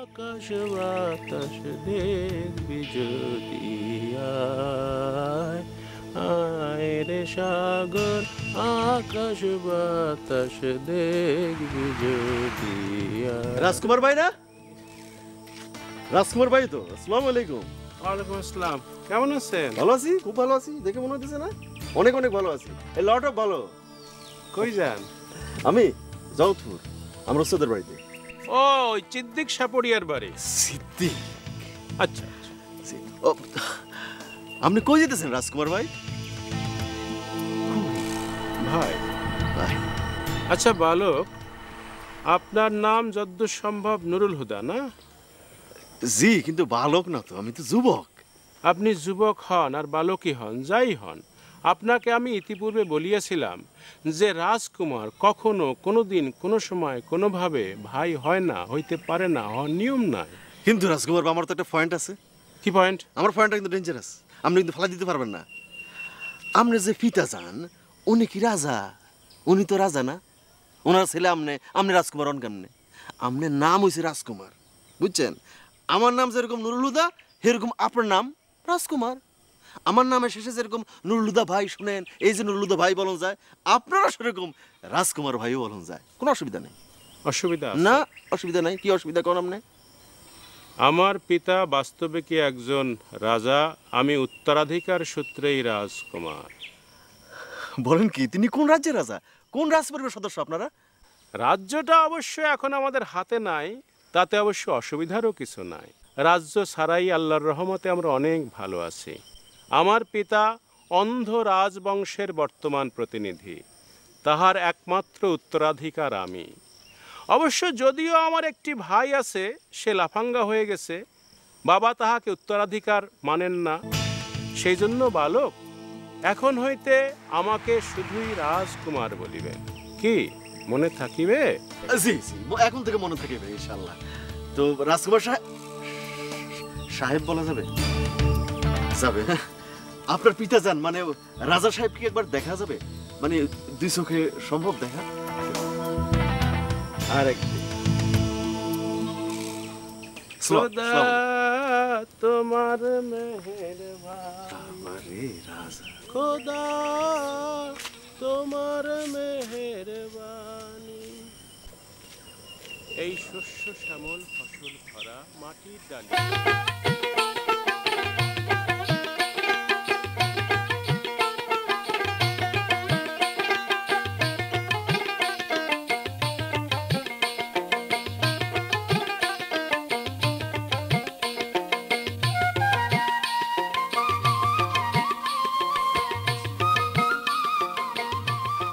আকাশ বাতাস দেখবি যদি আয়, আয় রে সাগর, আকাশ বাতাস দেখবি যদি আয়। রাজকুমার ভাই না? রাজকুমার ভাই তো। আসসালামু আলাইকুম। ওয়ালাইকুম আসসালাম। কেমন আছেন? ভালো আছি, খুব ভালো আছি। দেখে মনে হচ্ছে না? অনেক অনেক ভালো আছি। এই লট অফ ভালো। কই যান? আমি জৌথপুর, আমার ওস্তাদের বাড়িতে। ও, ওই সিদ্দিক সাপড়িয়ার বাড়ি। সিদ্দিক? আচ্ছা আচ্ছা। ও, আপনি কই যেতেছেন রাজকুমার ভাই? ভাই, আচ্ছা বালক, আপনার নাম যদ্দূর সম্ভব নুরুল হুদা না? জি, কিন্তু বালক না তো, আমি তো যুবক। আপনি যুবক হন আর বালকই হন, যাই হন, আপনাকে আমি ইতিপূর্বে বলিয়াছিলাম যে রাজকুমার কখনো কোনোদিন কোনো সময় কোনোভাবে ভাই হয় না, হইতে পারে না, হওয়ার নিয়ম নাই। কিন্তু রাজকুমার ভাই, আমার তো একটা পয়েন্ট আছে। কি পয়েন্ট? আমার পয়েন্টটা কিন্তু ডেঞ্জারাস। আপনি কিন্তু ফালা দিতে পারবেন না। আপনি যে পিতা চান, উনি কি রাজা? উনি তো রাজা না। ওনার ছেলে আপনি রাজকুমার হন কেমনে? আপনার নাম হয়েছে রাজকুমার, বুঝছেন? আমার নাম যেরকম নুরুল হুদা, সেরকম আপনার নাম রাজকুমার। আমার নামের শেষে যেরকম নুরুল হুদা ভাই শুনেন, এই যে নুরুল হুদা ভাই বলন যায়, আপনারা সেরকম রাজকুমার ভাইও বলন যায়। কোনো অসুবিধা নেই। অসুবিধা না, অসুবিধা নাই। কি অসুবিধা কোন আপনি? আমার পিতা বাস্তবে কি একজন রাজা, আমি উত্তরাধিকার সূত্রেই রাজকুমার। বলেন কি, তিনি কোন রাজ্যের রাজা? কোন রাজপরিবারের সদস্য আপনারা? রাজ্যটা অবশ্য এখন আমাদের হাতে নাই, তাতে অবশ্য অসুবিধারও কিছু নাই। রাজ্য ছাড়াই আল্লাহর রহমতে আমরা অনেক ভালো আছি। আমার পিতা অন্ধ রাজবংশের বর্তমান প্রতিনিধি, তাহার একমাত্র উত্তরাধিকার আমি। অবশ্য যদিও আমার একটি ভাই আছে, সে লাফাঙ্গা হয়ে গেছে, বাবা তাহাকে উত্তরাধিকার মানেন না। সেই জন্য বালক, এখন হইতে আমাকে শুধুই রাজকুমার বলিবেন। কি মনে থাকিবে? জি জি, এখন থেকে মনে থাকবে ইনশাআল্লাহ। তো রাজকুমার সাহেব বলা যাবে? যাবে। আপনার পিতা যান, মানে রাজা সাহেব কি একবার দেখা যাবে? মানে দুই চোখে সম্ভব দেখা? আরেকদিন। খোদা তোমার মেহেরবানি, খোদা তোমার মেহেরবানি। এই শস্য শ্যামল ফসল ভরা মাটির ডালি,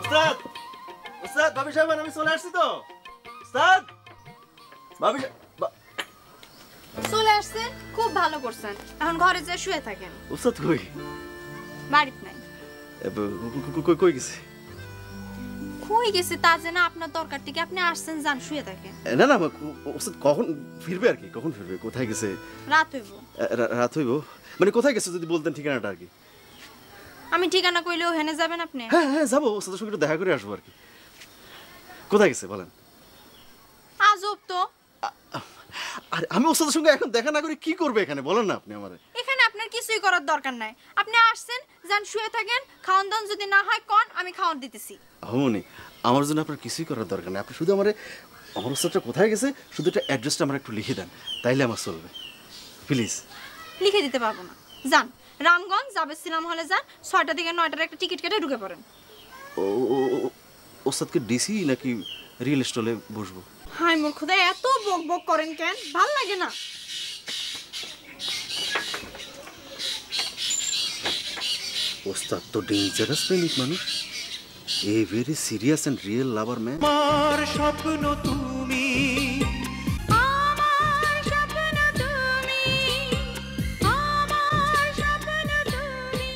উস্তাদ, উস্তাদ, ভাবি সাহেব আমি চলে আসছি তো। উস্তাদ, ভাবি চলে আসছেন, খুব ভালো করছেন। এখন ঘরে যে শুয়ে থাকেন। উস্তাদ কই? বাড়িতে নাই। কই গেছে? কই গেছে তা যে না, আপনার দরকার থেকে আপনি আসছেন, যান শুয়ে থাকেন। না না, উস্তাদ কখন ফিরবে আর কি? কখন ফিরবে? কোথায় গেছে? রাত হইব। রাত হইব? মানে কোথায় গেছে যদি বলতেন ঠিকানাটা আর কি। আমি ঠিকানা কইলেও হেনে যাবেন আপনি? হ্যাঁ হ্যাঁ, যাবো, ওস্তাদের সঙ্গে একটু দেখা করে আসবো আর কি। কোথায় গেছে বলেন? আজব তো। আরে আমি ওস্তাদের সঙ্গে এখন দেখা না করে কি করবে এখানে, বলেন না আপনি আমারে। এখানে আপনার কিছুই করার দরকার নাই। আপনি আসছেন, যান শুয়ে থাকেন। খাওয়ান দাওয়ান যদি না হয় কোন, আমি খাওয়ান দিতেছি। হমনি, আমার জন্য আপনার কিছুই করার দরকার নেই। আপনি শুধু আমারে, আমার ওস্তাদটা কোথায় গেছে শুধু একটা অ্যাড্রেসটা আমার একটু লিখে দেন, তাইলে আমার চলবে, প্লিজ। লিখে দিতে পারবো না। যান রামগঞ্জ যাবে সিনেমা হলে, যান 6টা থেকে 9টার একটা টিকিট কেটে ঢুকে পড়েন। ও ওস্তাদকে ডিসি নাকি রিয়েল স্টলে বসবো? হাই মোর খোদা, এত বক বক করেন কেন? ভাল লাগে না। ওস্তাদ তো ডেঞ্জারাস প্রেমিক মানুষ, a very serious and real lover man. আমার স্বপ্ন তুমি, আমার স্বপ্ন তুমি, আমার স্বপ্ন তুমি।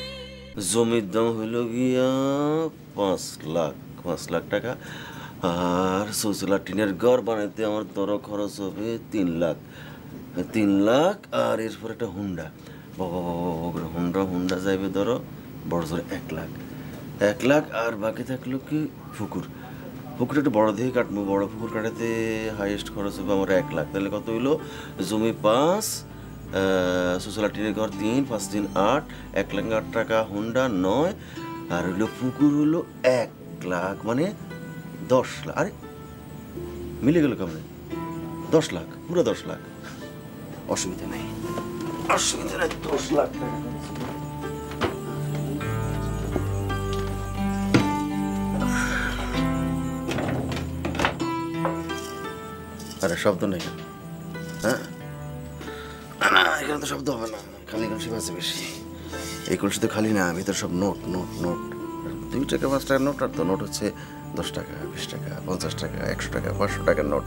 জমির দাম হইল গিয়া 5 লাখ টাকা, আর চৌচলা টিনের ঘর বানাইতে আমার ধরো খরচ হবে 3 লাখ। 3 লাখ আর এরপর একটা হুন্ডা, বাবা হুন্ডা যাইবে ধরো বড় জোরে 1 লাখ। 1 লাখ আর বাকি থাকলো কি পুকুর। পুকুরটা একটু বড় দিয়ে কাটবো, বড় পুকুর কাটাতে হাইয়েস্ট খরচ হবে আমার 1 লাখ। তাহলে কত হইলো? জমি 5, সোশ্যাল টিনের ঘর 3, 5 3 8, 1,08,000 টাকা হুন্ডা 9, আর হইলো পুকুর হলো 1 লাখ, মানে 10 লাখ। আরে মিলে গেল কেমন? 10 লাখ, পুরো 10 লাখ। অসুবিধা নেই, অসুবিধা নেই, 10 লাখ টাকা। আরে শব্দ নেই, হ্যাঁ না, এখানে তো শব্দ হবে না, খালি কলসি আছে বেশি। এই কলসি তো খালি না, ভিতরে সব নোট নোট নোট। 2 টাকা 5 টাকার নোট, আর তো নোট হচ্ছে 10 টাকা, 20 টাকা, 50 টাকা, 100 টাকা, 500 টাকার নোট।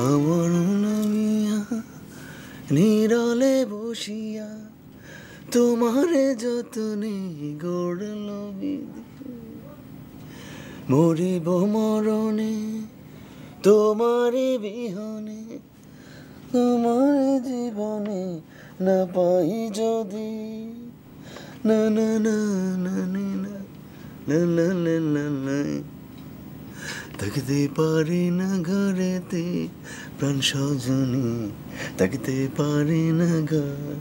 আমার নামিয়া নিরলে বসিয়া তোমারে যতনে গড়ল বিধি, মরিব মরণে তোমারে বিহনে, তোমার জীবনে না পাই যদি, না না না না না না না না না না, থাকতে পারে না ঘরেতে প্রাণ সজনী, থাকতে পারে না ঘরে।